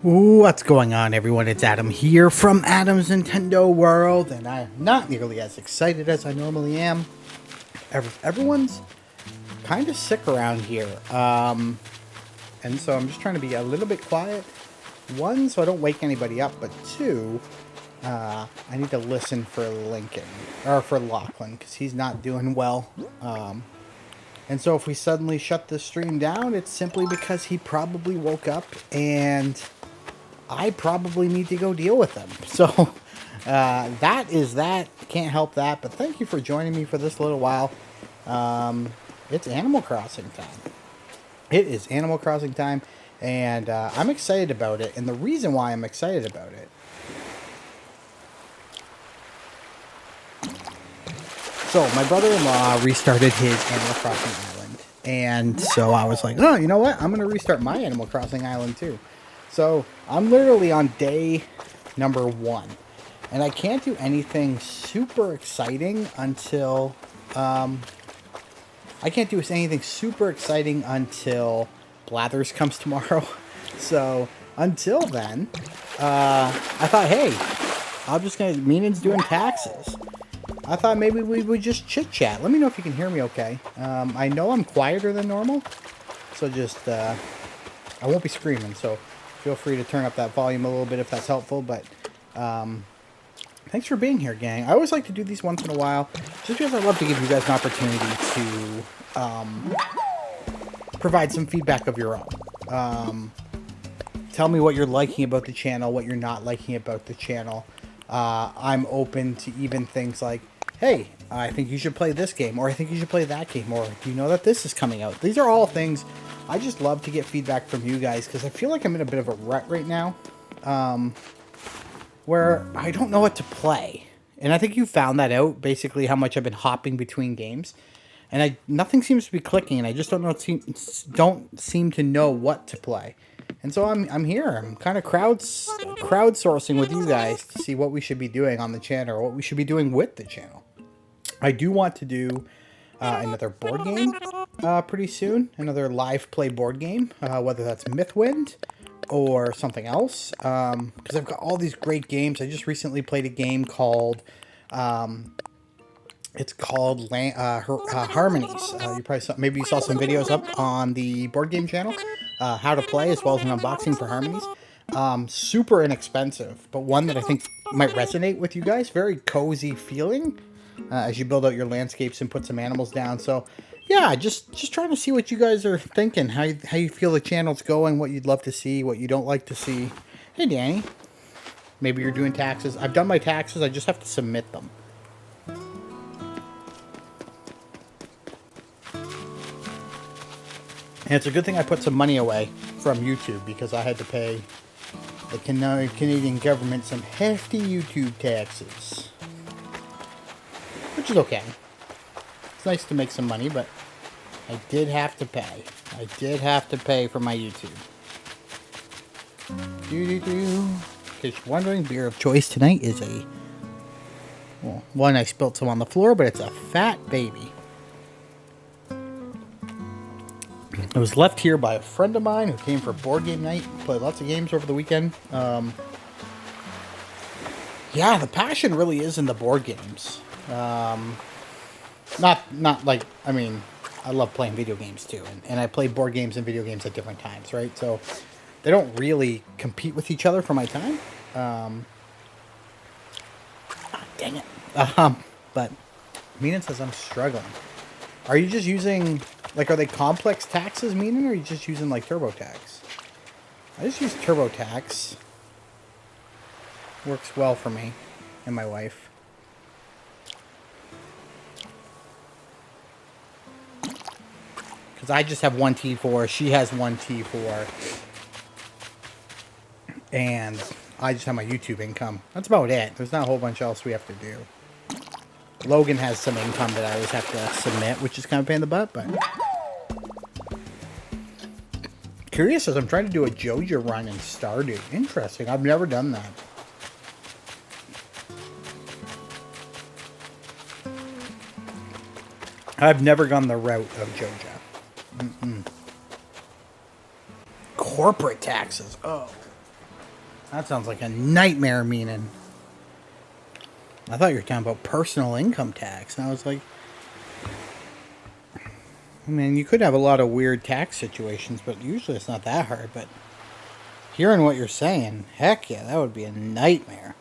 What's going on, everyone? It's Adam here from Adam's Nintendo World, and I'm not nearly as excited as I normally am. Everyone's kind of sick around here, and so I'm just trying to be a little bit quiet. One, so I don't wake anybody up, but two, I need to listen for Lachlan, because he's not doing well. And so if we suddenly shut this stream down, it's simply because he probably woke up and I probably need to go deal with them. So that is that. Can't help that. But thank you for joining me for this little while. It's Animal Crossing time. It is Animal Crossing time. And I'm excited about it. And the reason why I'm excited about it. So my brother-in-law restarted his Animal Crossing island. And so I was like, oh, you know what? I'm going to restart my Animal Crossing island too. So I'm literally on day number 1, and I can't do anything super exciting until Blathers comes tomorrow. So until then, I thought, hey, Menin's doing taxes. I thought maybe we would just chit chat. Let me know if you can hear me okay. I know I'm quieter than normal, so just I won't be screaming. So feel free to turn up that volume a little bit if that's helpful, but thanks for being here, gang. I always like to do these once in a while, just because I love to give you guys an opportunity to provide some feedback of your own. Tell me what you're liking about the channel, what you're not liking about the channel. I'm open to even things like, hey, I think you should play this game, or I think you should play that game, or do you know that this is coming out? These are all things I just love to get feedback from you guys, because I feel like I'm in a bit of a rut right now, where I don't know what to play. And I think you found that out, basically, how much I've been hopping between games. And nothing seems to be clicking, and I just don't seem to know what to play. And so I'm here. I'm kind of crowdsourcing with you guys to see what we should be doing on the channel, or what we should be doing with the channel. I do want to do another board game pretty soon. Another live play board game, whether that's Mythwind or something else. Because I've got all these great games. I just recently played a game called Harmonies. Maybe you saw some videos up on the board game channel, how to play, as well as an unboxing for Harmonies. Super inexpensive, but one that I think might resonate with you guys. Very cozy feeling as you build out your landscapes and put some animals down. So yeah, just trying to see what you guys are thinking, how you feel the channel's going, what you'd love to see, what you don't like to see. Hey, Danny. Maybe you're doing taxes. I've done my taxes. I just have to submit them. And it's a good thing I put some money away from YouTube, because I had to pay the Canadian government some hefty YouTube taxes. Which is okay. It's nice to make some money, but I did have to pay. I did have to pay for my YouTube. In case you're wondering, beer of choice tonight is one, I spilled some on the floor, but it's a Fat Baby. It was left here by a friend of mine who came for board game night. Played lots of games over the weekend. Yeah, the passion really is in the board games. Not like, I mean, I love playing video games too. And I play board games and video games at different times, right? So they don't really compete with each other for my time. Dang it. But Menin says I'm struggling. Are you just using, like, are they complex taxes, Menin, or are you just using, like, TurboTax? I just use TurboTax. Works well for me and my wife. Because I just have one T4, she has one T4. And I just have my YouTube income. That's about it. There's not a whole bunch else we have to do. Logan has some income that I always have to submit, which is kind of a pain in the butt, but... Curious as I'm trying to do a JoJo run in Stardew. Interesting. I've never done that. I've never gone the route of JoJo. Corporate taxes. Oh. That sounds like a nightmare, Menin. I thought you were talking about personal income tax. And I was like, I mean, you could have a lot of weird tax situations, but usually it's not that hard. But hearing what you're saying, heck yeah, that would be a nightmare.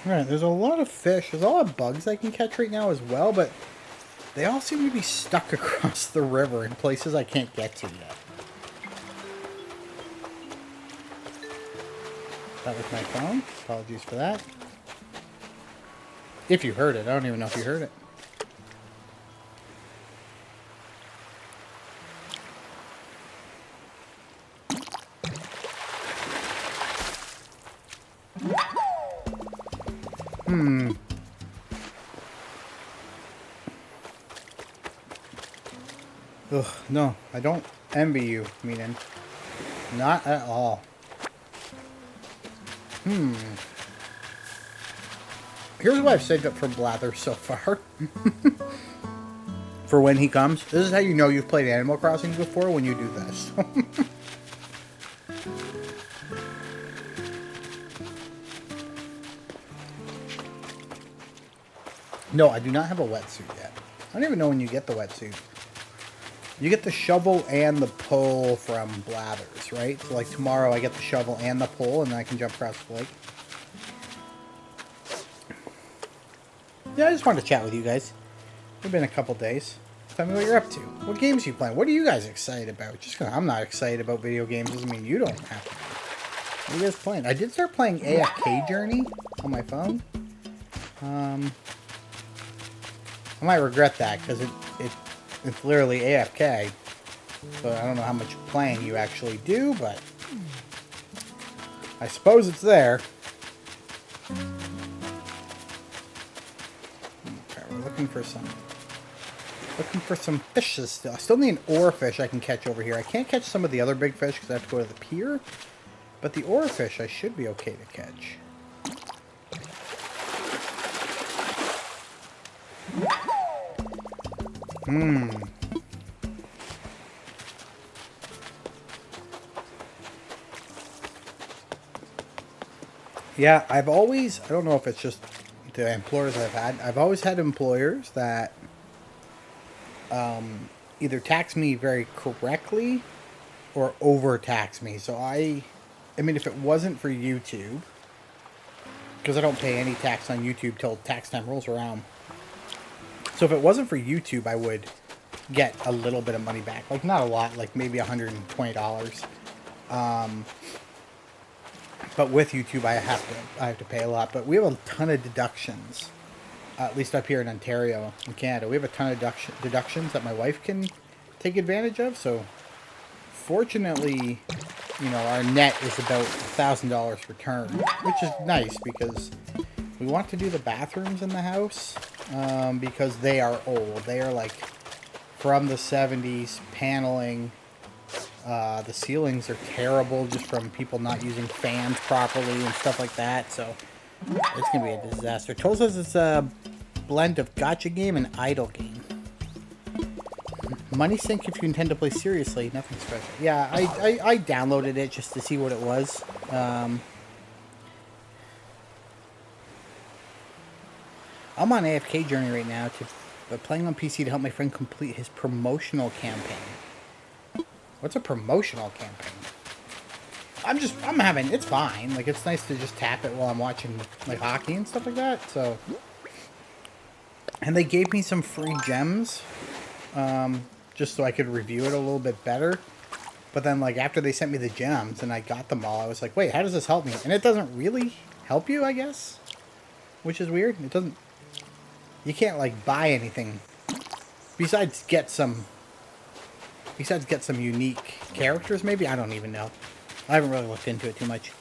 Alright, there's a lot of fish. There's a lot of bugs I can catch right now as well, but they all seem to be stuck across the river in places I can't get to yet. That was my phone. Apologies for that. If you heard it. I don't even know if you heard it. Ugh, no, I don't envy you, Menin. Not at all. Here's what I've saved up for Blather so far. For when he comes. This is how you know you've played Animal Crossing before, when you do this. No, I do not have a wetsuit yet. I don't even know when you get the wetsuit. You get the shovel and the pole from Blathers, right? So like tomorrow I get the shovel and the pole and then I can jump across the lake. Yeah, I just wanted to chat with you guys. It's been a couple days. Tell me what you're up to. What games are you playing? What are you guys excited about? Just because I'm not excited about video games doesn't mean you don't have to. What are you guys playing? I did start playing AFK Journey on my phone. I might regret that because it's literally AFK. So I don't know how much playing you actually do, but I suppose it's there. Okay, we're looking for some fishes still. I still need an oarfish I can catch over here. I can't catch some of the other big fish because I have to go to the pier. But the oarfish I should be okay to catch. Yeah, I don't know if it's just the employers I've always had employers that either tax me very correctly or overtax me. So I mean, if it wasn't for YouTube, because I don't pay any tax on YouTube till tax time rolls around. So if it wasn't for YouTube, I would get a little bit of money back. Like, not a lot, like maybe $120. But with YouTube, I have to pay a lot. But we have a ton of deductions, at least up here in Ontario, in Canada. We have a ton of deductions that my wife can take advantage of. So fortunately, you know, our net is about $1,000 return, which is nice because we want to do the bathrooms in the house because they are old. They are like from the 70s, paneling. The ceilings are terrible just from people not using fans properly and stuff like that. So it's going to be a disaster. Told says it's a blend of gacha game and idle game. Money sink if you intend to play seriously. Nothing special. Yeah, I downloaded it just to see what it was. I'm on AFK Journey right now, playing on PC to help my friend complete his promotional campaign. What's a promotional campaign? It's fine. Like, it's nice to just tap it while I'm watching, like, hockey and stuff like that, so. And they gave me some free gems, just so I could review it a little bit better. But then, like, after they sent me the gems and I got them all, I was like, wait, how does this help me? And it doesn't really help you, I guess? Which is weird. It doesn't. You can't, like, buy anything. Besides get some unique characters, maybe? I don't even know. I haven't really looked into it too much.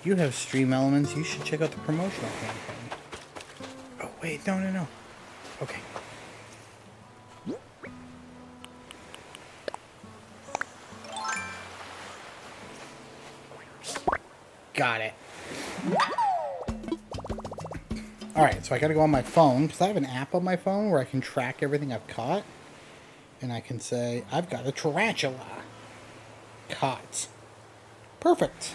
You have stream elements. You should check out the promotional campaign. Oh, wait. No. Okay. Got it. Alright, so I gotta go on my phone, because I have an app on my phone where I can track everything I've caught. And I can say, I've got a tarantula. Caught. Perfect.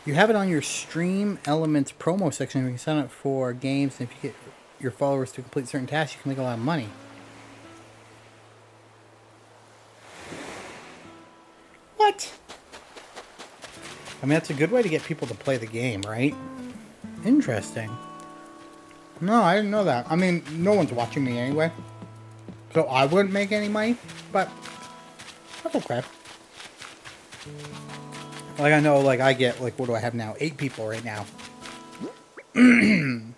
You have it on your Stream Elements promo section. You can sign up for games, and if you get your followers to complete certain tasks, you can make a lot of money. What? I mean, that's a good way to get people to play the game, right? Interesting. No, I didn't know that. I mean, no one's watching me anyway. So I wouldn't make any money, but that's okay. Like, I know, like, I get, like, what do I have now? 8 people right now. And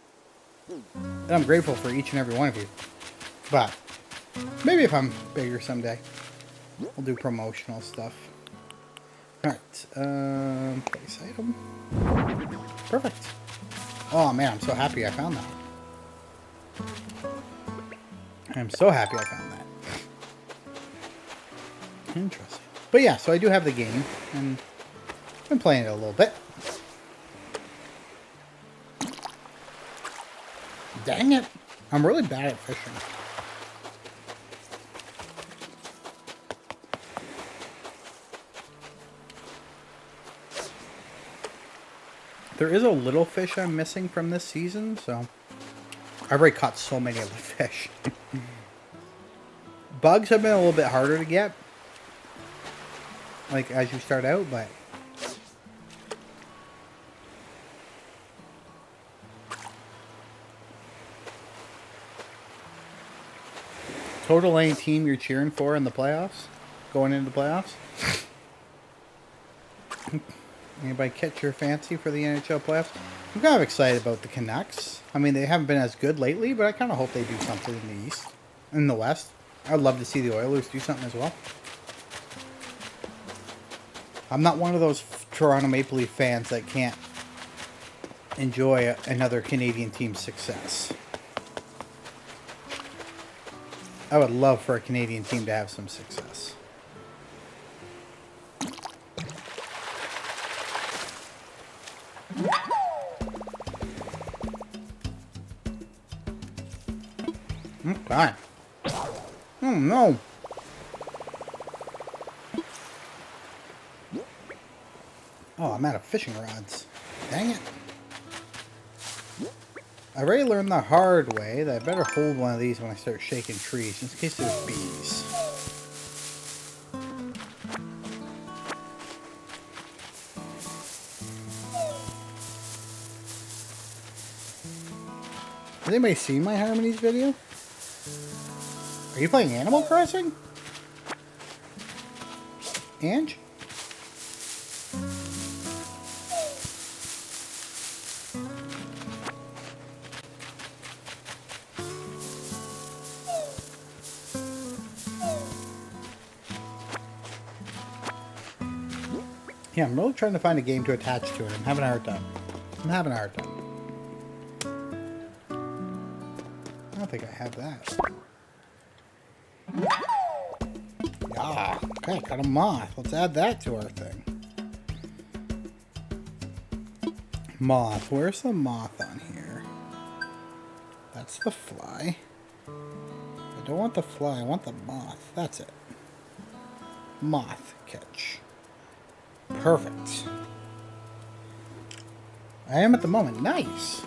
I'm grateful for each and every one of you. But maybe if I'm bigger someday, we'll do promotional stuff. Alright, place item. Perfect. Oh man, I'm so happy I found that. I'm so happy I found that. Interesting. But yeah, so I do have the game, and I've been playing it a little bit. Dang it. I'm really bad at fishing. There is a little fish I'm missing from this season, so I've already caught so many of the fish. Bugs have been a little bit harder to get, like as you start out, but total any team you're cheering for in the playoffs, going into the playoffs? Anybody catch your fancy for the NHL playoffs? I'm kind of excited about the Canucks. I mean, they haven't been as good lately, but I kind of hope they do something in the East. In the West. I'd love to see the Oilers do something as well. I'm not one of those Toronto Maple Leaf fans that can't enjoy another Canadian team's success. I would love for a Canadian team to have some success. Okay. Oh no. Oh, I'm out of fishing rods. Dang it. I already learned the hard way that I better hold one of these when I start shaking trees, just in case there's bees. Has anybody seen my Harmonies video? Are you playing Animal Crossing? Ange? Yeah, I'm really trying to find a game to attach to it. I'm having a hard time. I don't think I have that. Ah, okay, got a moth. Let's add that to our thing. Moth. Where's the moth on here? That's the fly. I don't want the fly. I want the moth. That's it. Moth catch. Perfect. I am at the moment. Nice.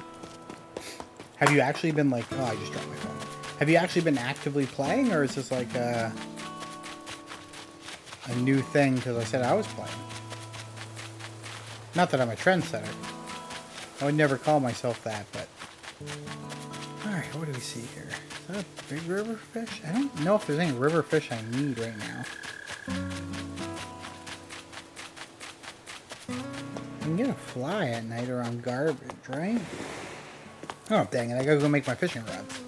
Have you actually been like... Oh, I just dropped my phone. Have you actually been actively playing, or is this like a new thing because I said I was playing? Not that I'm a trendsetter. I would never call myself that, but... Alright, what do we see here? Is that a big river fish? I don't know if there's any river fish I need right now. I can get a fly at night around garbage, right? Oh, dang it. I gotta go make my fishing rods.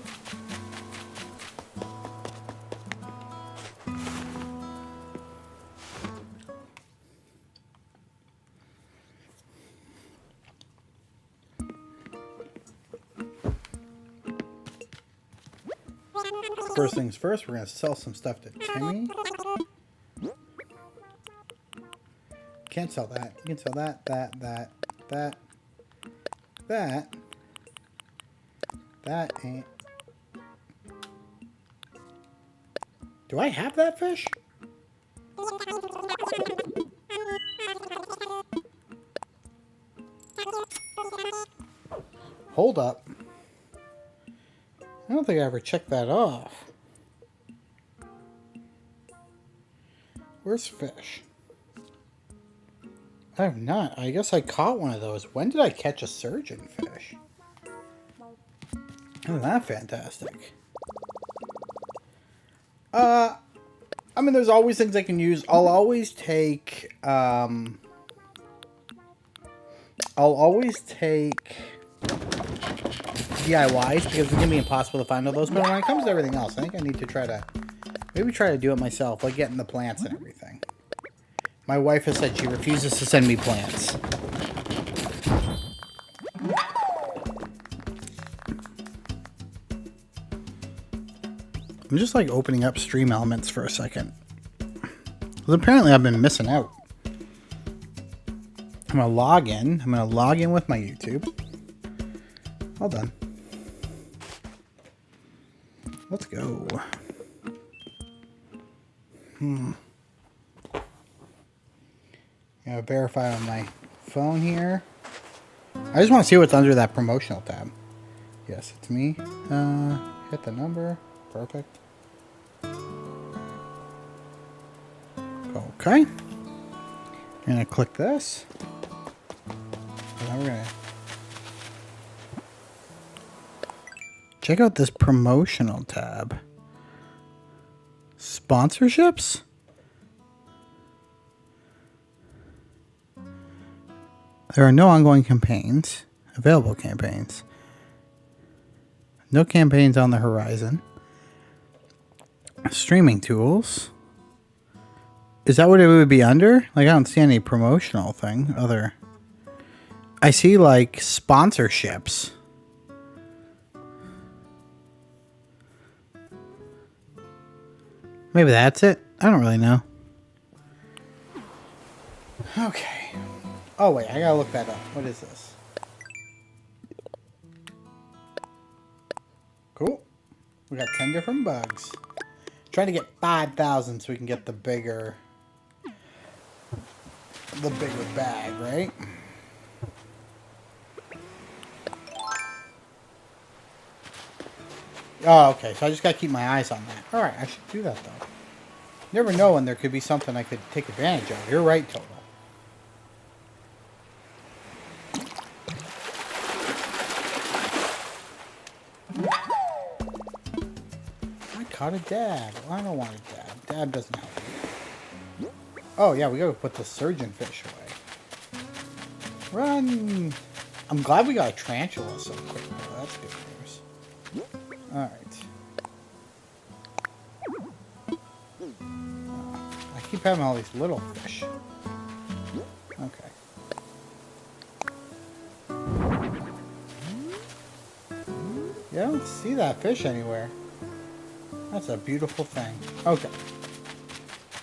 First things first, we're gonna sell some stuff to Timmy. Can't sell that. You can sell that, that. That ain't. Do I have that fish? Hold up. I don't think I ever checked that off. Where's fish? I have not. I guess I caught one of those. When did I catch a surgeon fish? Oh, that's fantastic. I mean, there's always things I can use. I'll always take DIYs because it's gonna be impossible to find all those. But when it comes to everything else, I think I need to try to do it myself, like getting the plants and everything. My wife has said she refuses to send me plants. I'm just like opening up Stream Elements for a second. Because apparently I've been missing out. I'm going to log in. I'm going to log in with my YouTube. Hold on. Let's go. Gotta verify on my phone here. I just want to see what's under that promotional tab. Yes, it's me. Hit the number. Perfect. Okay. I'm gonna click this. And then we're gonna check out this promotional tab. Sponsorships? There are no ongoing campaigns. Available campaigns. No campaigns on the horizon. Streaming tools. Is that what it would be under? Like, I don't see any promotional thing. I see, like, sponsorships. Maybe that's it? I don't really know. Okay. Oh, wait. I gotta look that up. What is this? Cool. We got 10 different bugs. Trying to get 5,000 so we can get the bigger bag, right? Oh, okay. So I just gotta keep my eyes on that. Alright, I should do that though. Never know when there could be something I could take advantage of. You're right, Total. I caught a dab. Well, I don't want a dab. Dab doesn't help me. Oh, yeah, we gotta put the surgeon fish away. Run! I'm glad we got a tarantula so quick, though. That's good news. Alright. I keep having all these little fish. Okay. Yeah, I don't see that fish anywhere. That's a beautiful thing. Okay.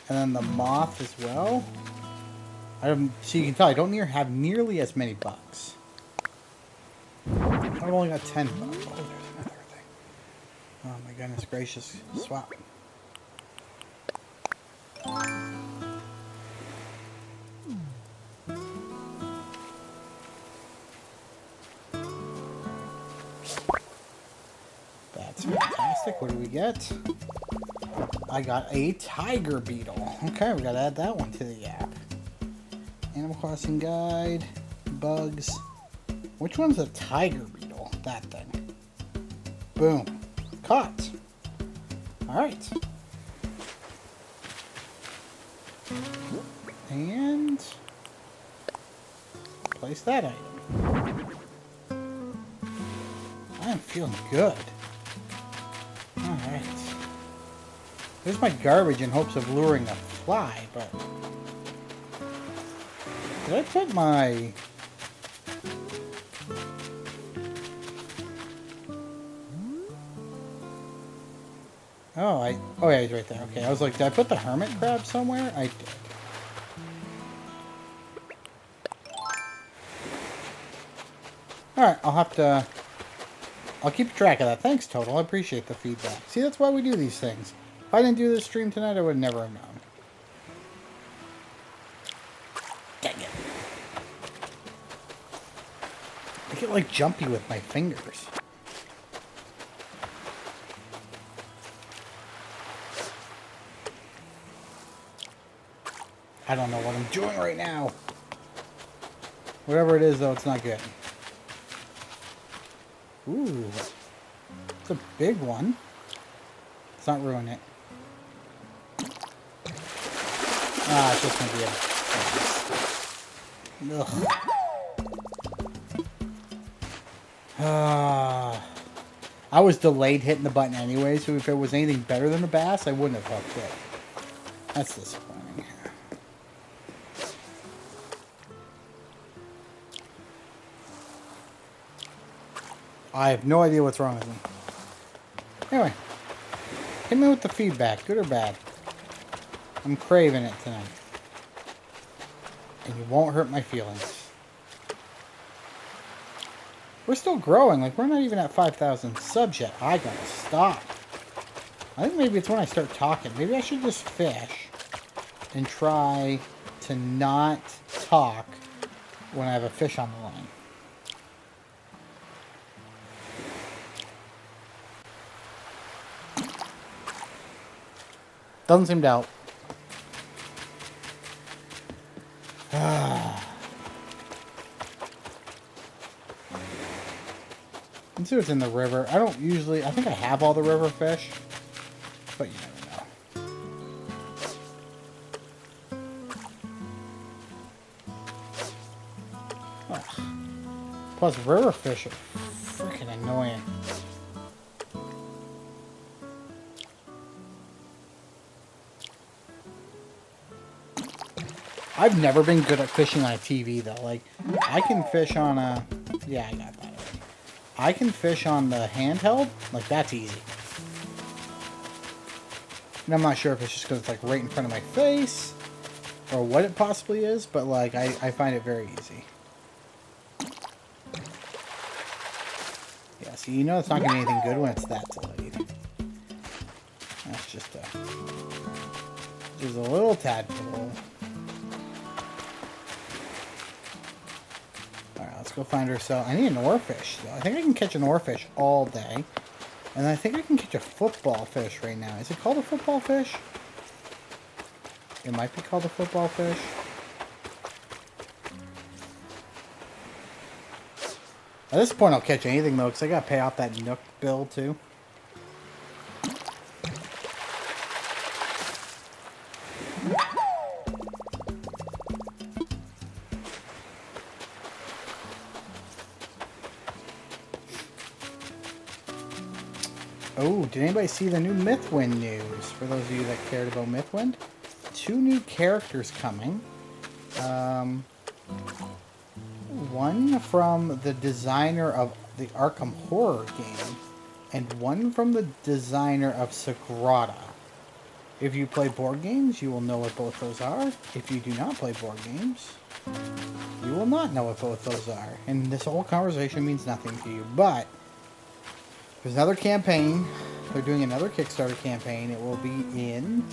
And then the moth as well. So you can tell I don't have nearly as many bugs. I've only got 10 bugs. Oh, there's another thing. Oh my goodness gracious. Swap. That's fantastic. What do we get? I got a tiger beetle. Okay, we gotta add that one to the app. Animal Crossing guide, bugs. Which one's a tiger beetle? That thing. Boom. Caught. Alright. And place that item. I am feeling good. Alright. There's my garbage in hopes of luring a fly, but... Did I put my... Oh, yeah, he's right there. Okay, I was like, did I put the hermit crab somewhere? I did. Alright, I'll keep track of that. Thanks, Total. I appreciate the feedback. See, that's why we do these things. If I didn't do this stream tonight, I would never have known. Dang it. I get like jumpy with my fingers. I don't know what I'm doing right now. Whatever it is, though, it's not good. Ooh. It's a big one. Let's not ruin it. Ah, it's just gonna be a... Ugh. I was delayed hitting the button anyway, so if it was anything better than the bass, I wouldn't have hooked it. That's disappointing. I have no idea what's wrong with me. Anyway, hit me with the feedback, good or bad. I'm craving it tonight. And you won't hurt my feelings. We're still growing, like we're not even at 5,000 subs yet. I gotta stop. I think maybe it's when I start talking. Maybe I should just fish and try to not talk when I have a fish on the line. Doesn't seem to help. Let's see what's in the river. I don't usually... I think I have all the river fish. But you never know. Ugh. Plus, river fish are freaking annoying. I've never been good at fishing on a TV, though. Like, I can fish on a... Yeah, I got that already. I can fish on the handheld. Like, that's easy. And I'm not sure if it's just because it's, like, right in front of my face or what it possibly is, but, like, I find it very easy. Yeah, so you know it's not going to be anything good when it's that delayed. That's just a little tadpole. Let's go find her. So I need an oarfish. So I think I can catch an oarfish all day. And I think I can catch a football fish right now. Is it called a football fish? It might be called a football fish. At this point I'll catch anything though, because I gotta pay off that Nook bill too. Oh, did anybody see the new Mythwind news? For those of you that cared about Mythwind. 2 new characters coming. One from the designer of the Arkham Horror game. And one from the designer of Sagrada. If you play board games, you will know what both those are. If you do not play board games, you will not know what both those are. And this whole conversation means nothing to you. But there's another campaign. They're doing another Kickstarter campaign. It will be in...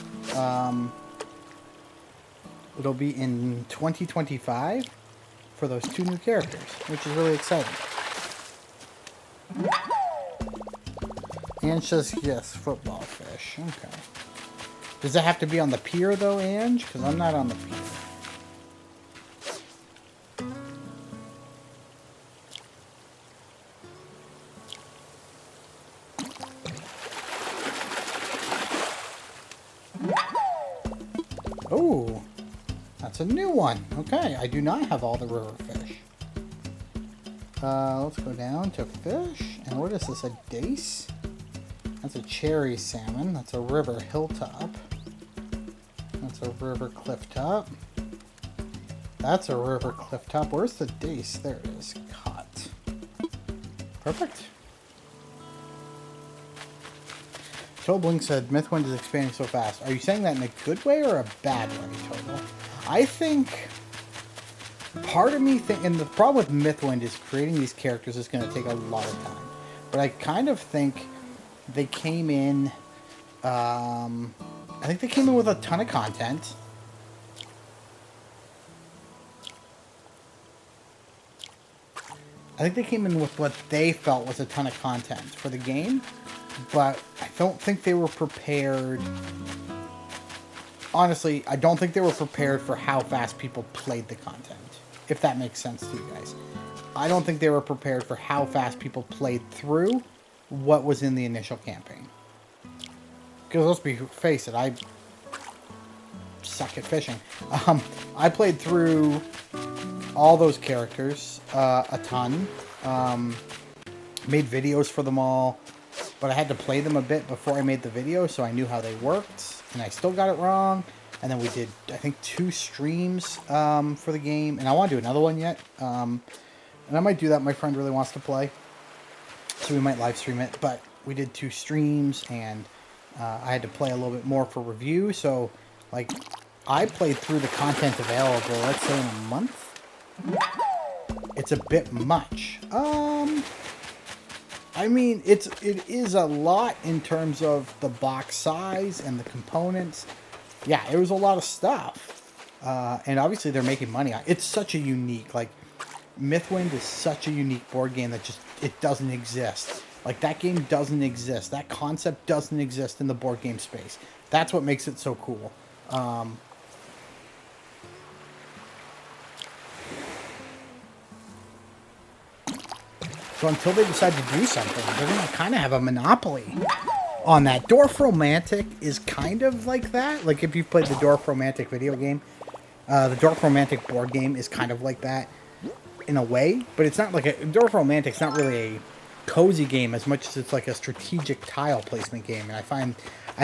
it'll be in 2025 for those 2 new characters, which is really exciting. Ange says, yes, football fish. Okay. Does it have to be on the pier, though, Ange? Because I'm not on the pier. Oh, that's a new one. Okay, I do not have all the river fish. Let's go down to fish. And what is this, a dace? That's a cherry salmon. That's a river hilltop. That's a river clifftop. That's a river clifftop. Where's the dace? There it is. Caught. Perfect. Toblink said, Mythwind is expanding so fast. Are you saying that in a good way or a bad way, Total? I think... part of me think... and the problem with Mythwind is creating these characters is going to take a lot of time. But I kind of think they came in I think they came in with a ton of content. I think they came in with what they felt was a ton of content for the game, but I don't think they were prepared. Honestly, I don't think they were prepared for how fast people played the content, if that makes sense to you guys. I don't think they were prepared for how fast people played through what was in the initial campaign. Because let's face it, I suck at fishing. I played through all those characters a ton. Made videos for them all, but I had to play them a bit before I made the video, so I knew how they worked, and I still got it wrong. And then we did, I think, 2 streams for the game, and I want to do another one yet. And I might do that. My friend really wants to play, so we might live stream it. But we did 2 streams, and I had to play a little bit more for review. So, like, I played through the content available, let's say, in a month. It's a bit much. I mean, it is a lot in terms of the box size and the components. Yeah, it was a lot of stuff. And obviously they're making money on it. It's such a unique, like, Mythwind is such a unique board game that just, it doesn't exist. Like, that game doesn't exist. That concept doesn't exist in the board game space. That's what makes it so cool. So until they decide to do something, they're going to kind of have a monopoly on that. Dwarf Romantic is kind of like that. Like, if you've played the Dwarf Romantic video game, the Dwarf Romantic board game is kind of like that in a way. But it's not like a... Dwarf Romantic's not really a cozy game as much as it's like a strategic tile placement game. And I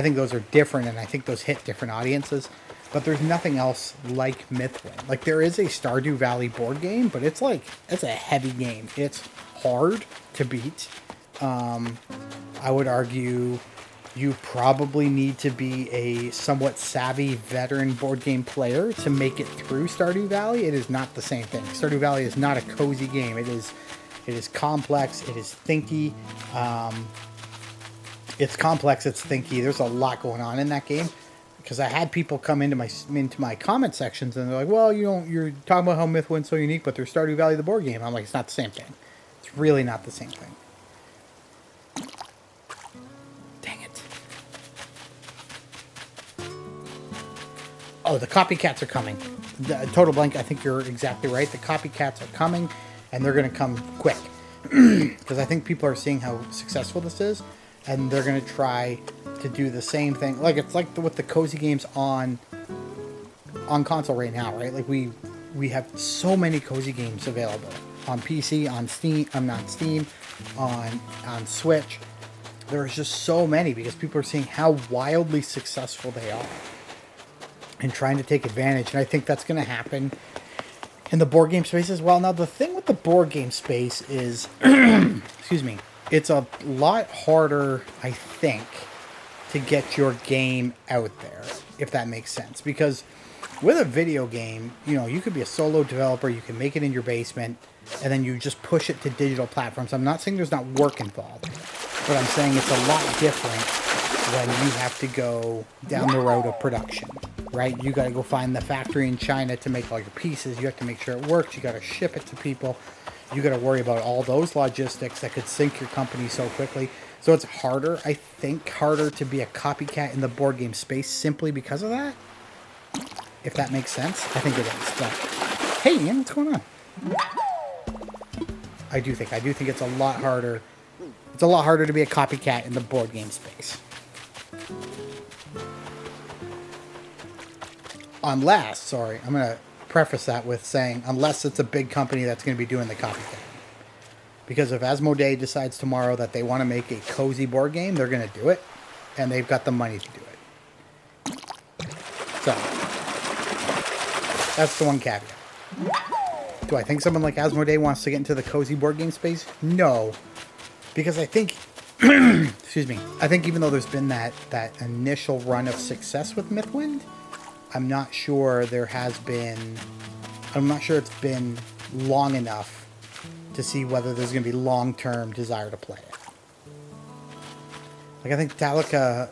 think those are different, and I think those hit different audiences. But there's nothing else like Mythwind. Like, there is a Stardew Valley board game, but it's like... It's a heavy game. It's hard to beat. I would argue you probably need to be a somewhat savvy veteran board game player to make it through Stardew Valley. It is not the same thing. Stardew Valley is not a cozy game. It is complex. It is thinky. It's complex. It's thinky. There's a lot going on in that game. Because I had people come into my comment sections and they're like, "Well, you're talking about how Mythwind's so unique, but there's Stardew Valley the board game." I'm like, it's not the same thing. It's really not the same thing. Dang it. Oh, the copycats are coming. Total blank, I think you're exactly right. The copycats are coming, and they're going to come quick. Because I think people are seeing how successful this is, and they're going to try to do the same thing. Like, it's like with the cozy games on console right now, right? Like, we have so many cozy games available. On PC, on Steam, not Steam, on Switch. There's just so many because people are seeing how wildly successful they are and trying to take advantage. And I think that's going to happen in the board game space as well. Now, the thing with the board game space is, excuse me, it's a lot harder, I think, to get your game out there, if that makes sense. Because with a video game, you could be a solo developer, you can make it in your basement, and then you just push it to digital platforms. I'm not saying there's not work involved, but I'm saying it's a lot different when you have to go down the road of production, right? You got to go find the factory in China to make all your pieces. You have to make sure it works. You got to ship it to people. You got to worry about all those logistics that could sink your company so quickly. So it's harder, I think, to be a copycat in the board game space simply because of that. If that makes sense. I think it is. But hey, Ian, what's going on? I do think it's a lot harder. It's a lot harder to be a copycat in the board game space. Unless, I'm going to preface that with saying, unless it's a big company that's going to be doing the copycat. Because if Asmodee decides tomorrow that they want to make a cozy board game, they're going to do it. And they've got the money to do it. So, that's the one caveat. Do I think someone like Asmodee wants to get into the cozy board game space? No. Because I think, excuse me, I think even though there's been that initial run of success with Mythwind, I'm not sure it's been long enough to see whether there's going to be long-term desire to play it. Like, I think Tallica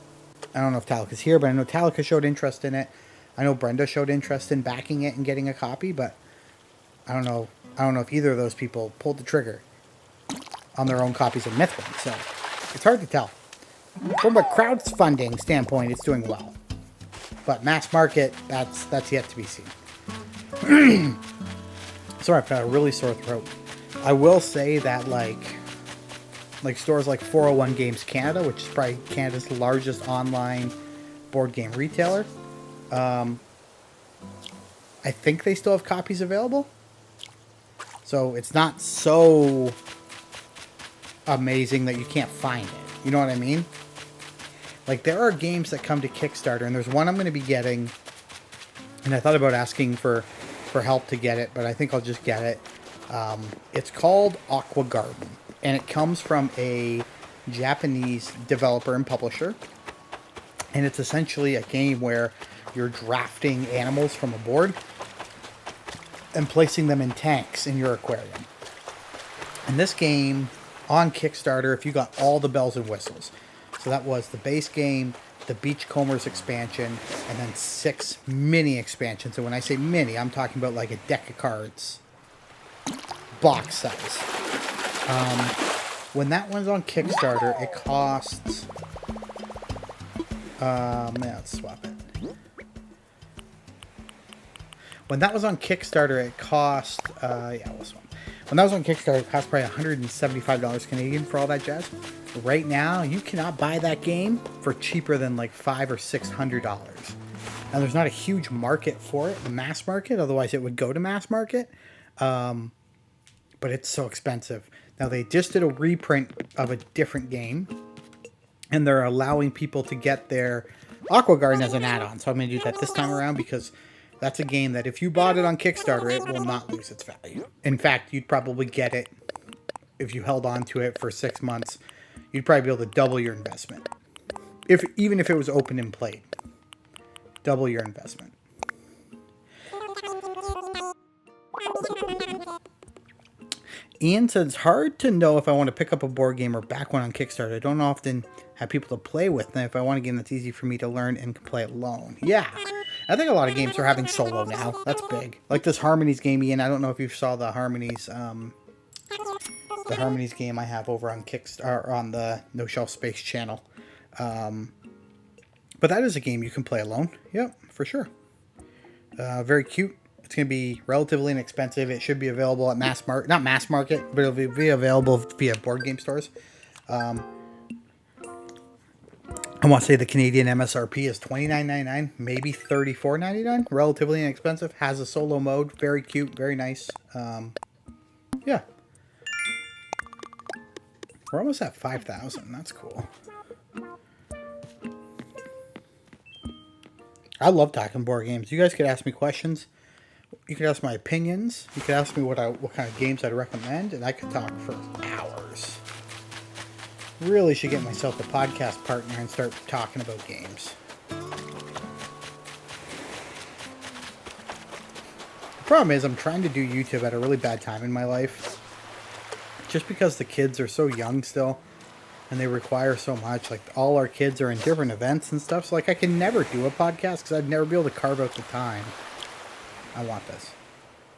I don't know if Tallica's here, but I know Tallica showed interest in it. I know Brenda showed interest in backing it and getting a copy, but I don't know. I don't know if either of those people pulled the trigger on their own copies of Mythwing, so it's hard to tell. From a crowdfunding standpoint, it's doing well, but mass market, that's yet to be seen. Sorry, I've got a really sore throat. I will say that like stores like 401 Games Canada, which is probably Canada's largest online board game retailer, I think they still have copies available. So it's not so amazing that you can't find it. You know what I mean? Like, there are games that come to Kickstarter, and there's one I'm going to be getting, and I thought about asking for help to get it, but I think I'll just get it. It's called Aqua Garden, and it comes from a Japanese developer and publisher, and it's essentially a game where you're drafting animals from a board and placing them in tanks in your aquarium. And this game on Kickstarter, if you got all the bells and whistles, so that was the base game, the Beachcombers expansion, and then 6 mini expansions. And when I say mini, I'm talking about like a deck of cards, box size. When that one's on Kickstarter, it costs... let's swap it. When that was on Kickstarter, it cost... we'll swap. When that was on Kickstarter, it cost probably $175 Canadian for all that jazz. Right now, you cannot buy that game for cheaper than like $500 or $600. Now, there's not a huge market for it, mass market. Otherwise, it would go to mass market. But it's so expensive. Now, they just did a reprint of a different game, and they're allowing people to get their Aqua Garden as an add-on. So I'm going to do that this time around because that's a game that if you bought it on Kickstarter, it will not lose its value. In fact, you'd probably get it if you held on to it for 6 months. You'd probably be able to double your investment. Even if it was open and played. Double your investment. Ian said it's hard to know if I want to pick up a board game or back one on Kickstarter. I don't often have people to play with, and if I want a game that's easy for me to learn and can play alone. Yeah, I think a lot of games are having solo now. That's big. Like this Harmonies game, Ian. I don't know if you saw the Harmonies game I have over on Kickstarter on the No Shelf Space channel. But that is a game you can play alone. Yep, for sure. Very cute. It's going to be relatively inexpensive. It should be available at not mass market, but it'll be available via board game stores. I want to say the Canadian MSRP is $29.99, maybe $34.99. Relatively inexpensive. Has a solo mode. Very cute. Very nice. Yeah. We're almost at 5,000. That's cool. I love talking board games. You guys could ask me questions. You could ask my opinions. You could ask me what kind of games I'd recommend, and I could talk for hours. Really should get myself a podcast partner and start talking about games. The problem is I'm trying to do YouTube at a really bad time in my life. Just because the kids are so young still, and they require so much. Like, all our kids are in different events and stuff, so like I can never do a podcast because I'd never be able to carve out the time. I want this.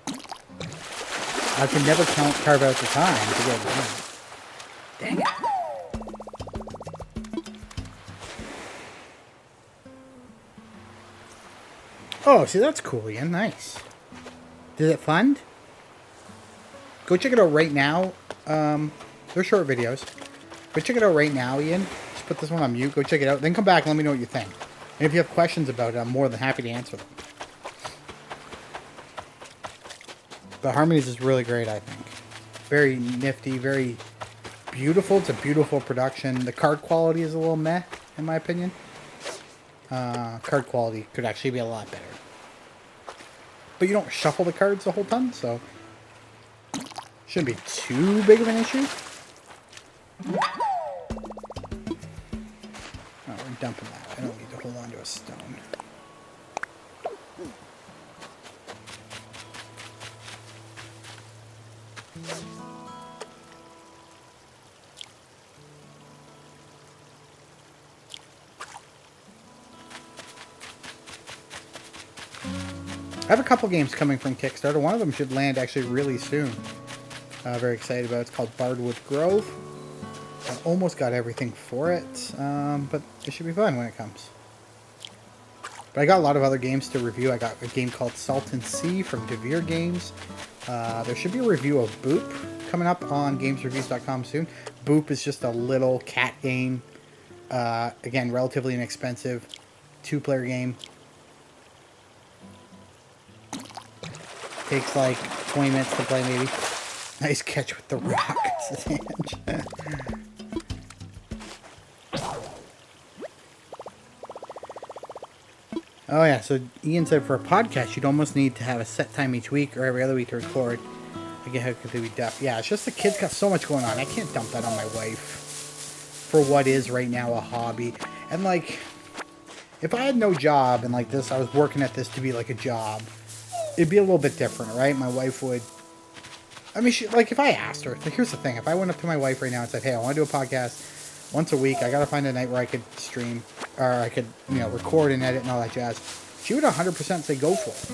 I can never carve out the time to get it done. Dang it. Oh, see, that's cool, Ian. Nice. Did it fund? Go check it out right now. They're short videos. Go check it out right now, Ian. Just put this one on mute. Go check it out. Then come back and let me know what you think. And if you have questions about it, I'm more than happy to answer them. The Harmonies is really great, I think. Very nifty, very beautiful. It's a beautiful production. The card quality is a little meh, in my opinion. Card quality could actually be a lot better. But you don't shuffle the cards the whole time, so shouldn't be too big of an issue. Oh, we're dumping that. I don't need to hold on to a stone. I have a couple games coming from Kickstarter. One of them should land actually really soon. Very excited about it. It's called Bardwood Grove. I almost got everything for it, but it should be fun when it comes. But I got a lot of other games to review. I got a game called Salt and Sea from Devere Games. There should be a review of Boop coming up on gamesreviews.com soon. Boop is just a little cat game. Again, relatively inexpensive. 2-player game. Takes like 20 minutes to play, maybe. Nice catch with the rock. Oh yeah, so Ian said for a podcast, you'd almost need to have a set time each week or every other week to record. I get how could we dump? Yeah, it's just the kids got so much going on. I can't dump that on my wife for what is right now a hobby. And like, if I had no job and like this, I was working at this to be like a job, it'd be a little bit different, right? My wife would. I mean, she, like if I asked her, like, here's the thing: if I went up to my wife right now and said, "Hey, I want to do a podcast once a week. I got to find a night where I could stream or I could, you know, record and edit and all that jazz," she would 100% say go for it.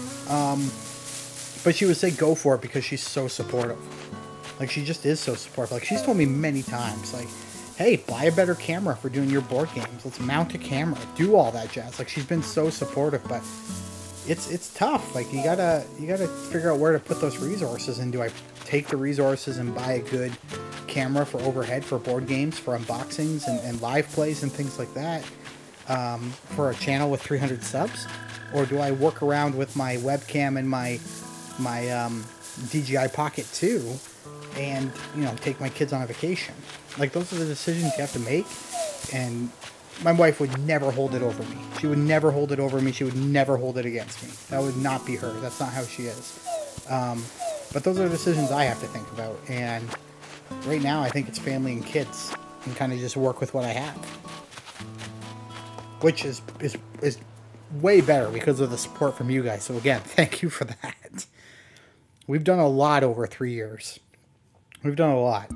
But she would say go for it because she's so supportive. Like she just is so supportive. Like she's told me many times, like, "Hey, buy a better camera for doing your board games. Let's mount a camera. Do all that jazz." Like she's been so supportive, but it's tough. Like you gotta figure out where to put those resources. And do I take the resources and buy a good camera for overhead for board games, for unboxings and live plays and things like that, for a channel with 300 subs? Or do I work around with my webcam and my DJI Pocket 2 and, you know, take my kids on a vacation? Like, those are the decisions you have to make. And my wife would never hold it over me. She would never hold it over me. She would never hold it against me. That would not be her. That's not how she is. But those are the decisions I have to think about. And right now, I think it's family and kids, and kind of just work with what I have, which is way better because of the support from you guys. So again, thank you for that. We've done a lot over 3 years. We've done a lot.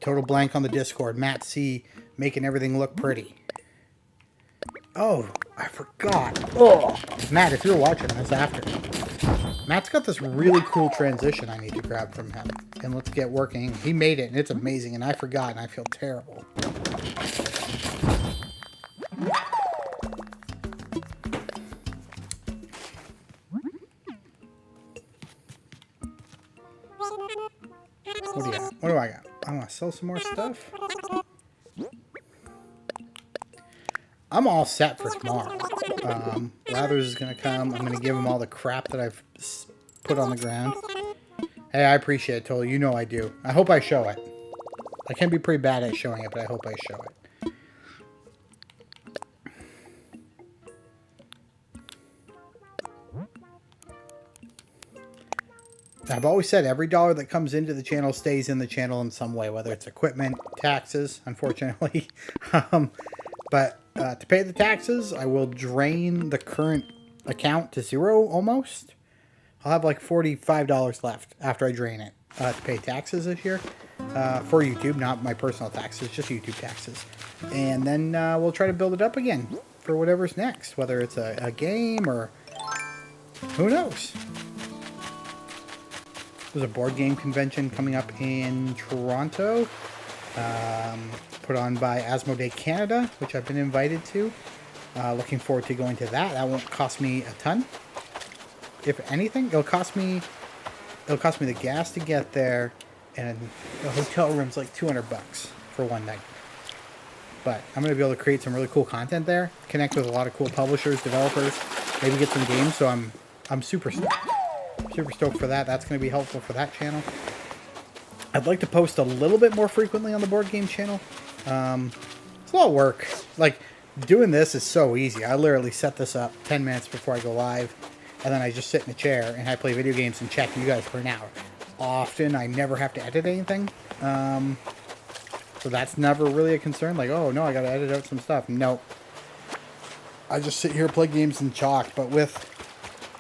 Total blank on the Discord. MattC making everything look pretty. Oh, I forgot. Oh, Matt, if you're watching this after, Matt's got this really cool transition I need to grab from him. And let's get working. He made it, and it's amazing, and I forgot, and I feel terrible. What do I got? I want to sell some more stuff. I'm all set for tomorrow. Lathers is going to come. I'm going to give him all the crap that I've put on the ground. Hey, I appreciate it, Totally. You know I do. I hope I show it. I can be pretty bad at showing it, but I hope I show it. I've always said every dollar that comes into the channel stays in the channel in some way, whether it's equipment, taxes, unfortunately. But to pay the taxes, I will drain the current account to zero almost. I'll have like $45 left after I drain it to pay taxes this year for YouTube, not my personal taxes, just YouTube taxes. And then we'll try to build it up again for whatever's next, whether it's a game or who knows. There's a board game convention coming up in Toronto, put on by Asmodee Canada, which I've been invited to. Looking forward to going to that. That won't cost me a ton. If anything, it'll cost me the gas to get there, and the hotel room's like $200 for one night. But I'm going to be able to create some really cool content there, connect with a lot of cool publishers, developers, maybe get some games. So I'm super stoked. Super stoked for that. That's going to be helpful for that channel. I'd like to post a little bit more frequently on the board game channel. It's a lot of work. Like, doing this is so easy. I literally set this up 10 minutes before I go live, and then I just sit in a chair and I play video games and chat to you guys for an hour. Often I never have to edit anything. So that's never really a concern. Like, oh no, I got to edit out some stuff. Nope. I just sit here, play games and chalk. But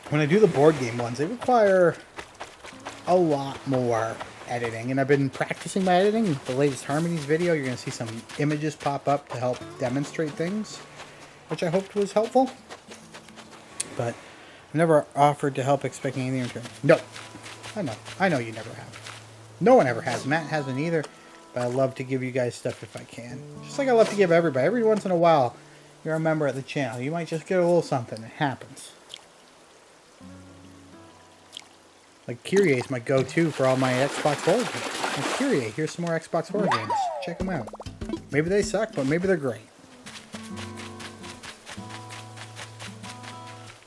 when I do the board game ones, they require a lot more editing. And I've been practicing my editing. The latest Harmonies video, you're going to see some images pop up to help demonstrate things. which I hoped was helpful. But I've never offered to help expecting anything in return. No. I know you never have. No one ever has. Matt hasn't either. But I love to give you guys stuff if I can. Just like I love to give everybody. Every once in a while, you're a member of the channel. You might just get a little something. It happens. Like Kirie is my go-to for all my Xbox horror games. Like Kirie, here's some more Xbox horror games. Check them out. Maybe they suck, but maybe they're great.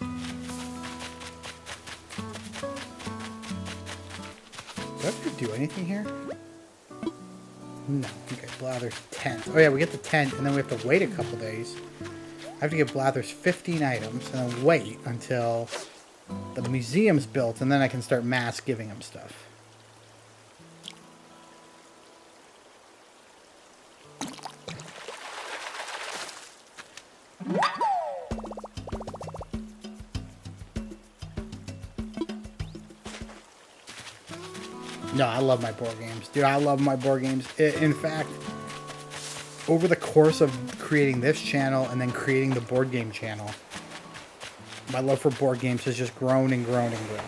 Do I have to do anything here? No. Okay, Blather's tent. Oh yeah, we get the tent, and then we have to wait a couple days. I have to give Blather's 15 items, and then wait until the museum's built, and then I can start mass giving him stuff. No, I love my board games. Dude, I love my board games. In fact, over the course of creating this channel and then creating the board game channel, my love for board games has just grown and grown and grown.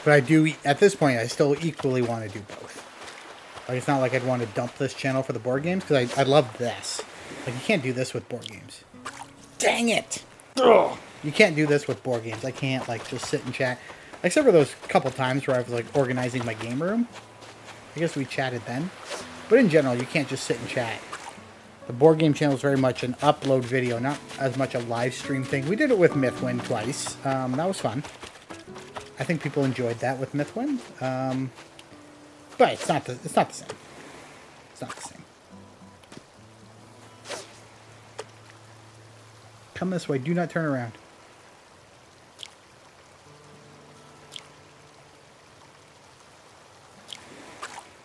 But I do, at this point, I still equally want to do both. Like, it's not like I'd want to dump this channel for the board games, because I love this. Like, you can't do this with board games. Dang it! Ugh. You can't do this with board games. I can't, like, just sit and chat. Except for those couple times where I was, like, organizing my game room. I guess we chatted then. But in general, you can't just sit and chat. The board game channel is very much an upload video, not as much a live stream thing. We did it with Mythwind twice. That was fun. I think people enjoyed that with Mythwind. But it's not the same. It's not the same. Come this way. Do not turn around.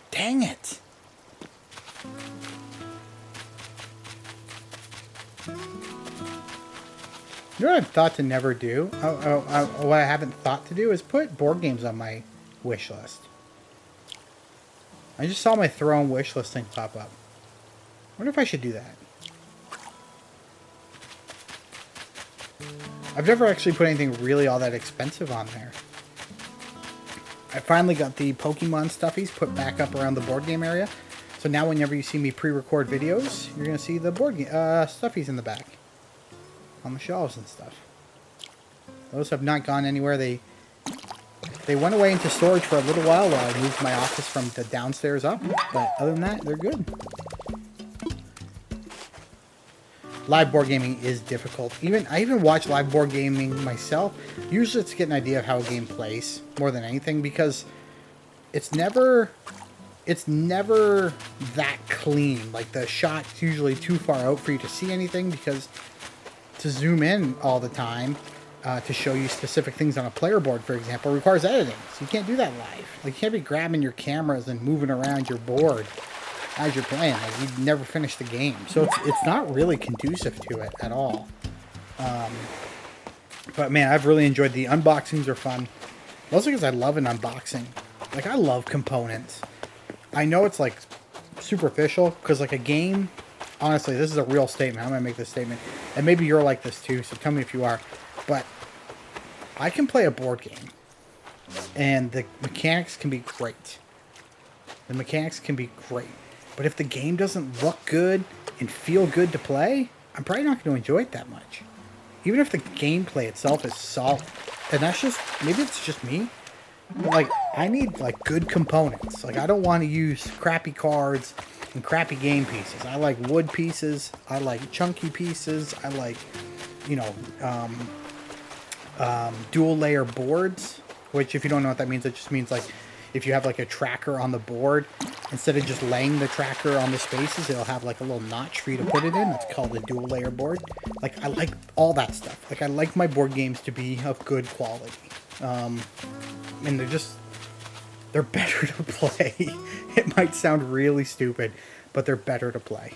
Dang it. You know what I've thought to never do? What I haven't thought to do is put board games on my wish list. I just saw my Throne wish list thing pop up. I wonder if I should do that. I've never actually put anything really all that expensive on there. I finally got the Pokemon stuffies put back up around the board game area. So now whenever you see me pre-record videos, you're going to see the board game stuffies in the back. On the shelves and stuff. Those have not gone anywhere. They went away into storage for a little while I moved my office from the downstairs up. But other than that, they're good. Live board gaming is difficult. I even watch live board gaming myself. Usually it's to get an idea of how a game plays more than anything, because it's never that clean. Like, the shot's usually too far out for you to see anything, because to zoom in all the time to show you specific things on a player board, for example, requires editing. So you can't do that live. Like, you can't be grabbing your cameras and moving around your board as you're playing. Like, you'd never finish the game. So it's not really conducive to it at all. But man, I've really enjoyed the unboxings. Are fun. Mostly because I love an unboxing. Like, I love components. I know it's like superficial, because like a game, honestly, this is a real statement. I'm going to make this statement. And maybe you're like this too, so tell me if you are. But I can play a board game, and the mechanics can be great. The mechanics can be great. But if the game doesn't look good and feel good to play, I'm probably not going to enjoy it that much. Even if the gameplay itself is solid. And that's just, maybe it's just me. But like, I need like good components. Like, I don't want to use crappy cards and crappy game pieces. I like wood pieces. I like chunky pieces. I like, you know, dual layer boards, which, if you don't know what that means, it just means like if you have like a tracker on the board, instead of just laying the tracker on the spaces, it'll have like a little notch for you to put it in. That's called a dual layer board. Like, I like all that stuff. Like, I like my board games to be of good quality. And they're better to play. It might sound really stupid, but they're better to play.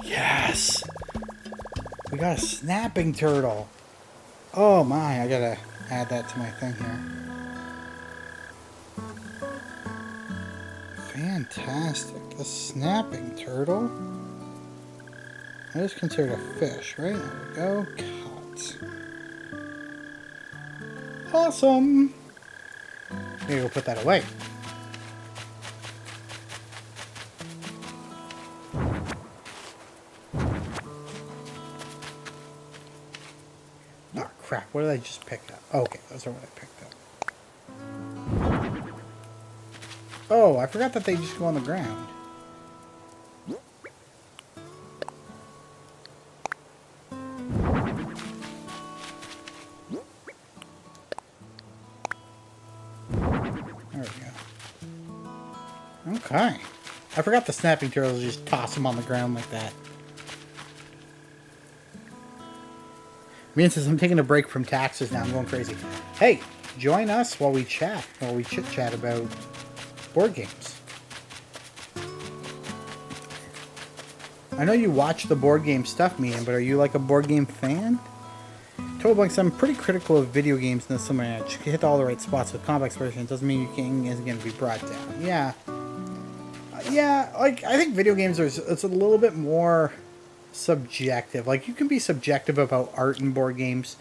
Yes! We got a snapping turtle. Oh my, I gotta add that to my thing here. Fantastic. A snapping turtle. That is considered a fish, right? There we go. Caught. Awesome! Maybe we'll put that away. Oh crap, what did I just pick up? Oh, okay, those are what I picked up. Oh, I forgot that they just go on the ground. There we go. Okay. I forgot the snapping turtles just toss them on the ground like that. Since I'm taking a break from taxes now, I'm going crazy. Hey, join us while we chat, while we chit-chat about board games. I know you watch the board game stuff, Menin, but are you like a board game fan? Total Blanks, I'm pretty critical of video games in this summer. You hit all the right spots with complex version. It doesn't mean your king isn't going to be brought down. Yeah. Yeah, like, I think video games it's a little bit more subjective. Like, you can be subjective about art in board games.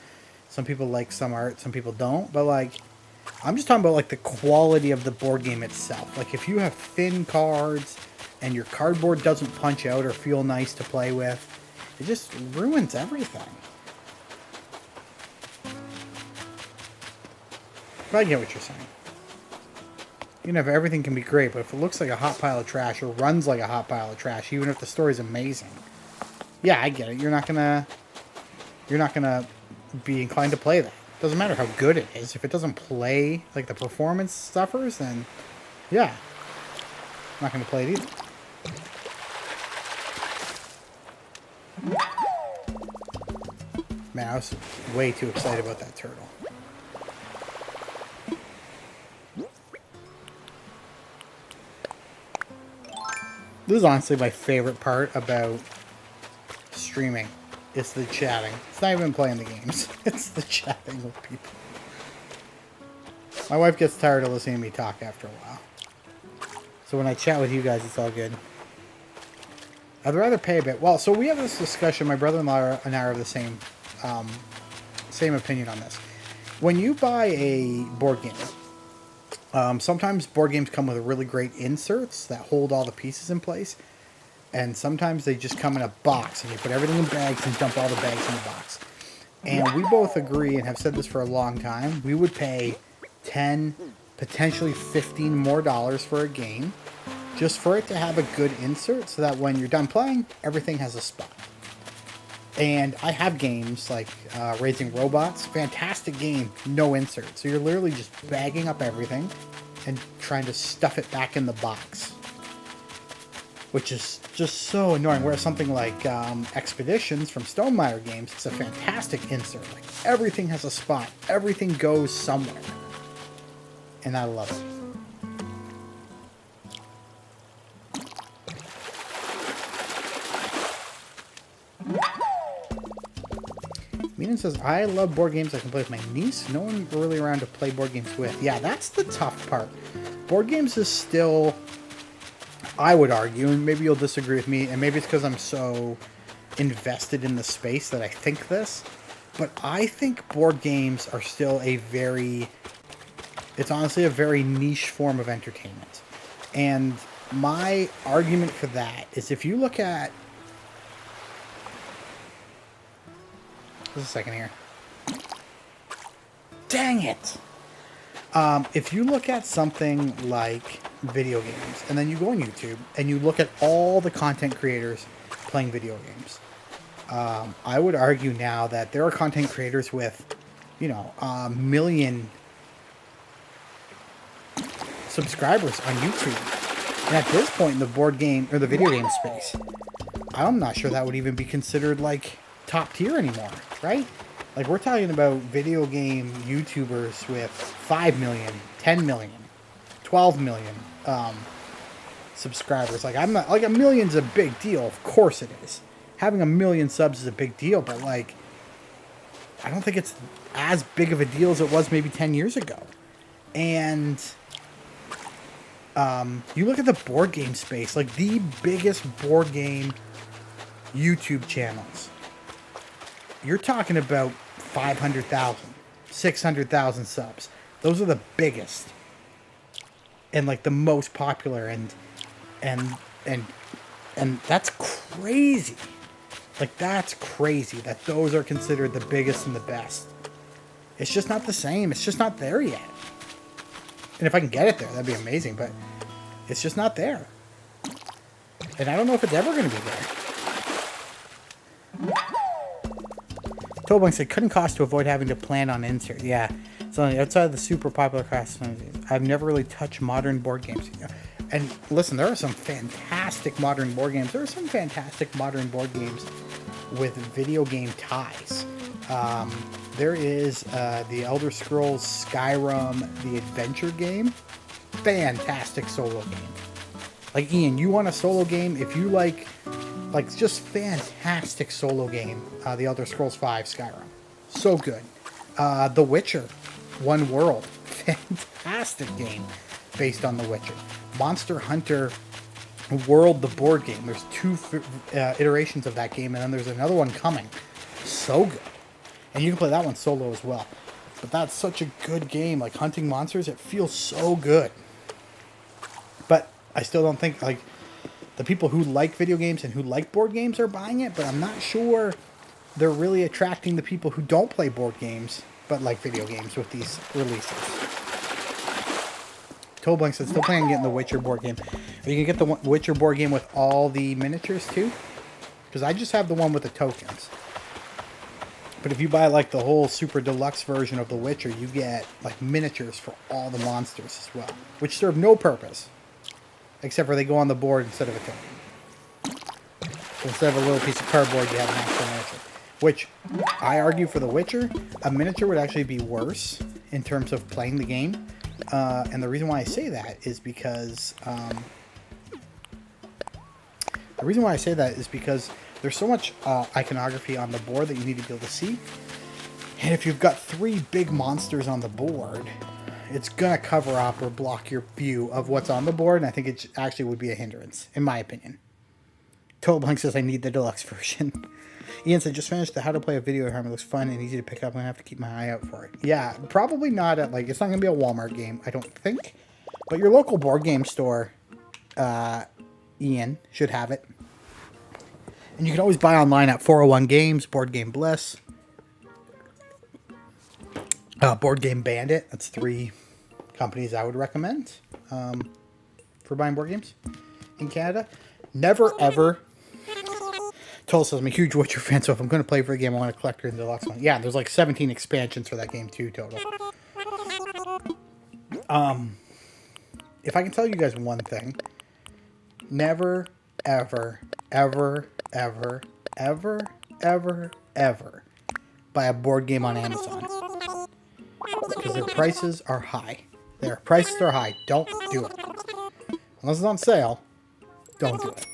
Some people like some art, some people don't. But, like, I'm just talking about, like, the quality of the board game itself. Like, if you have thin cards and your cardboard doesn't punch out or feel nice to play with, it just ruins everything. But I get what you're saying. You know, if everything can be great, but if it looks like a hot pile of trash or runs like a hot pile of trash, even if the story's amazing, yeah, I get it. You're not gonna be inclined to play that. Doesn't matter how good it is. If it doesn't play, like the performance suffers, then yeah, I'm not gonna play it either. Man, I was way too excited about that turtle. This is honestly my favorite part about streaming. It's the chatting. It's not even playing the games. It's the chatting with people. My wife gets tired of listening to me talk after a while. So when I chat with you guys, it's all good. I'd rather pay a bit. Well, so we have this discussion. My brother-in-law and I are of the same opinion on this. When you buy a board game, sometimes board games come with really great inserts that hold all the pieces in place. And sometimes they just come in a box and you put everything in bags and dump all the bags in the box. And we both agree and have said this for a long time. We would pay $10, potentially $15 more for a game just for it to have a good insert so that when you're done playing, everything has a spot. And I have games like Raising Robots. Fantastic game, no insert. So you're literally just bagging up everything and trying to stuff it back in the box. Which is just so annoying. Whereas something like Expeditions from Stonemaier Games, it's a fantastic insert. Like, everything has a spot. Everything goes somewhere. And I love it. Menin says, I love board games I can play with my niece. No one really around to play board games with. Yeah, that's the tough part. Board games is still, I would argue, and maybe you'll disagree with me, and maybe it's because I'm so invested in the space that I think this, but I think board games are still it's honestly a very niche form of entertainment. And my argument for that is if you look at, just a second here. Dang it! If you look at something like video games, and then you go on YouTube, and you look at all the content creators playing video games, I would argue now that there are content creators with, a million subscribers on YouTube. And at this point in the board game, or the video game space, I'm not sure that would even be considered like top tier anymore, right? Like we're talking about video game YouTubers with 5 million, 10 million, 12 million subscribers. Like I'm not like a million's a big deal. Of course it is. Having a million subs is a big deal, but like I don't think it's as big of a deal as it was maybe 10 years ago. And you look at the board game space, like the biggest board game YouTube channels. You're talking about 500,000, 600,000 subs. Those are the biggest and like the most popular, and that's crazy. Like that's crazy that those are considered the biggest and the best. It's just not the same. It's just not there yet. And if I can get it there, that'd be amazing, but it's just not there. And I don't know if it's ever going to be there. Tobling said, cutting costs to avoid having to plan on insert. Yeah. So outside of the super popular class, I've never really touched modern board games. And listen, there are some fantastic modern board games. There are some fantastic modern board games with video game ties. There is the Elder Scrolls Skyrim, the adventure game. Fantastic solo game. Like, Ian, you want a solo game? If you like just fantastic solo game. The Elder Scrolls V Skyrim. So good. The Witcher, One World. Fantastic game based on The Witcher. Monster Hunter World, the board game. There's 2 iterations of that game, and then there's another one coming. So good. And you can play that one solo as well. But that's such a good game. Like, hunting monsters, it feels so good. But I still don't think, like, the people who like video games and who like board games are buying it, but I'm not sure they're really attracting the people who don't play board games, but like video games with these releases. Toadblank said, still planning on getting the Witcher board game. Are you going to get the Witcher board game with all the miniatures too? Because I just have the one with the tokens. But if you buy like the whole super deluxe version of The Witcher, you get like miniatures for all the monsters as well, which serve no purpose, except for they go on the board instead of a token. So instead of a little piece of cardboard, you have an actual miniature. Which, I argue for The Witcher, a miniature would actually be worse in terms of playing the game. And the reason why I say that is because there's so much iconography on the board that you need to be able to see. And if you've got 3 big monsters on the board, it's going to cover up or block your view of what's on the board. And I think it actually would be a hindrance, in my opinion. Total Blank says, I need the deluxe version. Ian said, just finished the How to Play a Video Game. It looks fun and easy to pick up. I'm going to have to keep my eye out for it. Yeah, probably not at, like, it's not going to be a Walmart game, I don't think. But your local board game store, Ian, should have it. And you can always buy online at 401 Games, Board Game Bliss, Board Game Bandit. That's 3 companies I would recommend for buying board games in Canada. Never, ever. Toll says, I'm a huge Witcher fan, so if I'm going to play for a game, I want to collect the deluxe one. Yeah, there's like 17 expansions for that game too, total. If I can tell you guys one thing, never, ever, ever, ever, ever, ever, ever buy a board game on Amazon. Because their prices are high. Their prices are high. Don't do it. Unless it's on sale, don't do it.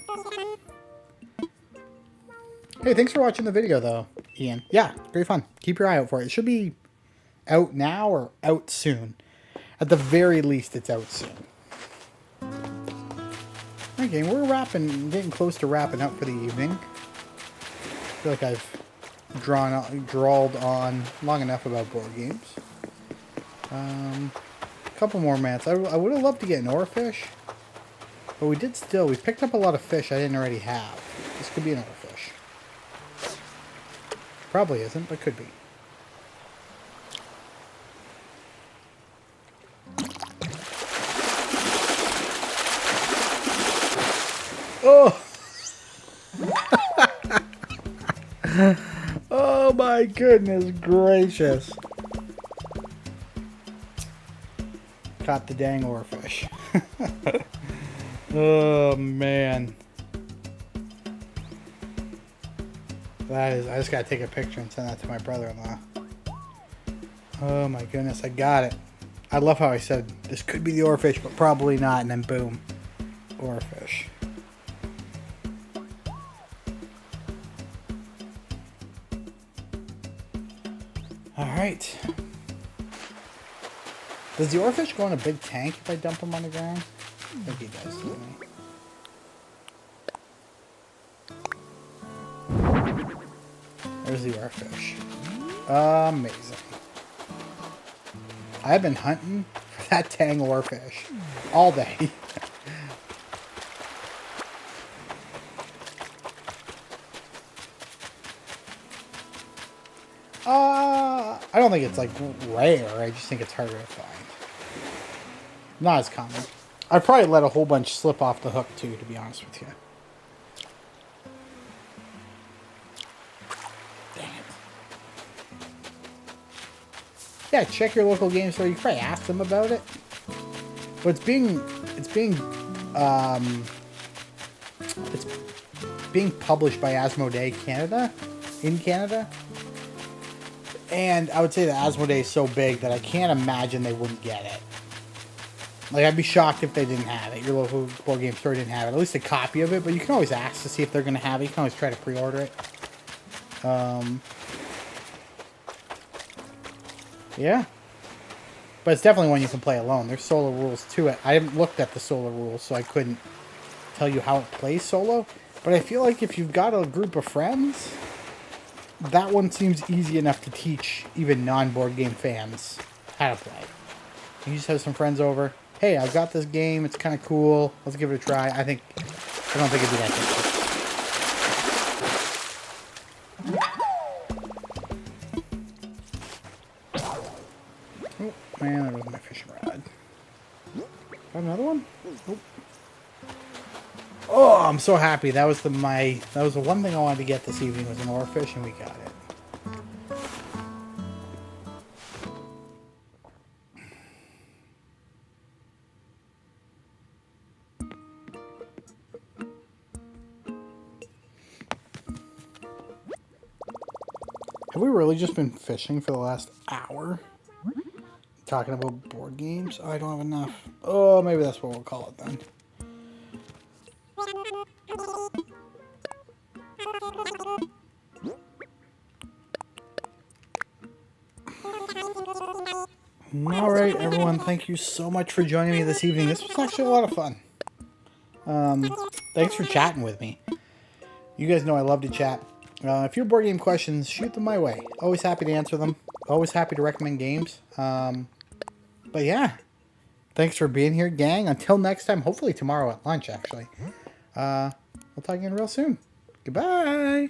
Hey, thanks for watching the video, though, Ian. Yeah, great fun. Keep your eye out for it. It should be out now or out soon. At the very least, it's out soon. Okay, we're getting close to wrapping up for the evening. I feel like I've drawled on long enough about board games. A couple more minutes. I would have loved to get an oarfish, but we picked up a lot of fish I didn't already have. This could be an oarfish. Probably isn't, but could be. Oh! Oh my goodness gracious. Caught the dang oarfish. Oh man. That is, I just gotta take a picture and send that to my brother-in-law. Oh my goodness, I got it. I love how I said this could be the oarfish, but probably not, and then boom, oarfish. All right. Does the oarfish go in a big tank if I dump him on the ground? I think he does. There's the oarfish. Amazing. I've been hunting for that tang oarfish all day. I don't think it's like rare. I just think it's harder to find. Not as common. I'd probably let a whole bunch slip off the hook too, to be honest with you. Dang it. Yeah, check your local game store. You can probably ask them about it. But it's being published by Asmodee Canada, in Canada. And I would say that Asmodee is so big that I can't imagine they wouldn't get it. Like, I'd be shocked if they didn't have it. Your local board game store didn't have it. At least a copy of it, but you can always ask to see if they're going to have it. You can always try to pre-order it. Yeah. But it's definitely one you can play alone. There's solo rules to it. I haven't looked at the solo rules, so I couldn't tell you how it plays solo. But I feel like if you've got a group of friends, that one seems easy enough to teach even non-board game fans how to play. You just have some friends over. Hey, I've got this game. It's kind of cool. Let's give it a try. I don't think it'd be that difficult. Oh, man, there was my fishing rod. Got another one? Oh. Oh, I'm so happy. That was the one thing I wanted to get this evening was an oarfish, and we got it. Have we really just been fishing for the last hour? Talking about board games? Oh, I don't have enough. Oh, maybe that's what we'll call it then. Alright, everyone, thank you so much for joining me this evening. This was actually a lot of fun. Thanks for chatting with me. You guys know I love to chat. If you have board game questions, shoot them my way. Always happy to answer them. Always happy to recommend games. But yeah, thanks for being here, gang. Until next time, hopefully tomorrow at lunch, actually. We'll talk again real soon. Goodbye.